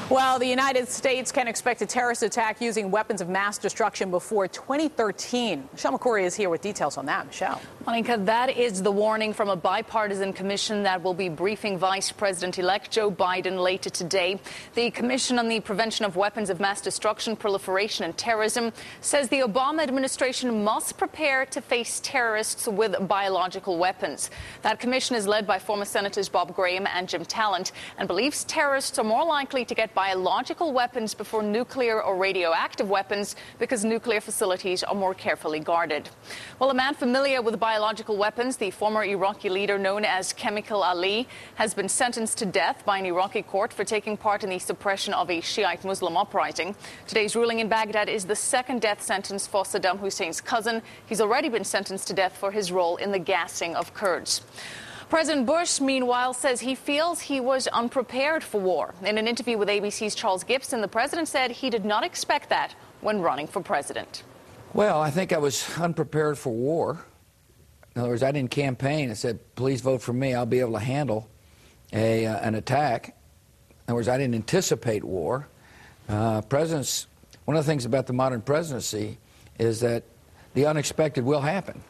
Well, the United States can expect a terrorist attack using weapons of mass destruction before 2013. Michelle McCory is here with details on that. Michelle. Monica, that is the warning from a bipartisan commission that will be briefing Vice President-elect Joe Biden later today. The Commission on the Prevention of Weapons of Mass Destruction, Proliferation and Terrorism says the Obama administration must prepare to face terrorists with biological weapons. That commission is led by former Senators Bob Graham and Jim Talent and believes terrorists are more likely to get biological weapons before nuclear or radioactive weapons because nuclear facilities are more carefully guarded. Well, a man familiar with biological weapons, the former Iraqi leader known as Chemical Ali, has been sentenced to death by an Iraqi court for taking part in the suppression of a Shiite Muslim uprising. Today's ruling in Baghdad is the second death sentence for Saddam Hussein's cousin. He's already been sentenced to death for his role in the gassing of Kurds. President Bush, meanwhile, says he feels he was unprepared for war. In an interview with ABC's Charles Gibson, the president said he did not expect that when running for president. Well, I think I was unprepared for war. In other words, I didn't campaign and said, please vote for me, I'll be able to handle an attack. In other words, I didn't anticipate war. Presidents, one of the things about the modern presidency is that the unexpected will happen.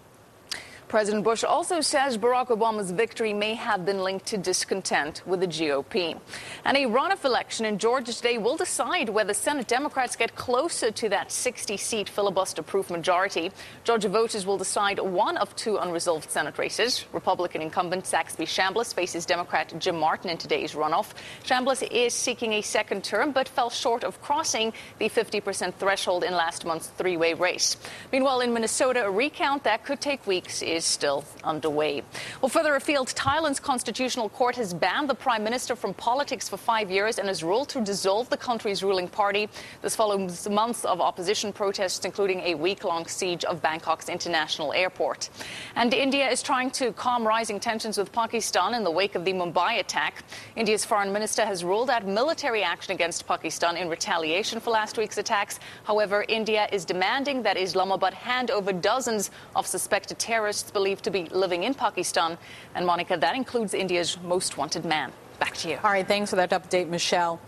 President Bush also says Barack Obama's victory may have been linked to discontent with the GOP. And a runoff election in Georgia today will decide whether Senate Democrats get closer to that 60-seat filibuster-proof majority. Georgia voters will decide one of two unresolved Senate races. Republican incumbent Saxby Chambliss faces Democrat Jim Martin in today's runoff. Chambliss is seeking a second term but fell short of crossing the 50% threshold in last month's three-way race. Meanwhile, in Minnesota, a recount that could take weeks is still underway. Well, further afield, Thailand's constitutional court has banned the prime minister from politics for 5 years and has ruled to dissolve the country's ruling party. This follows months of opposition protests, including a week-long siege of Bangkok's international airport. And India is trying to calm rising tensions with Pakistan in the wake of the Mumbai attack. India's foreign minister has ruled out military action against Pakistan in retaliation for last week's attacks. However, India is demanding that Islamabad hand over dozens of suspected terrorists believed to be living in Pakistan. And Monica, that includes India's most wanted man. Back to you. All right, thanks for that update, Michelle.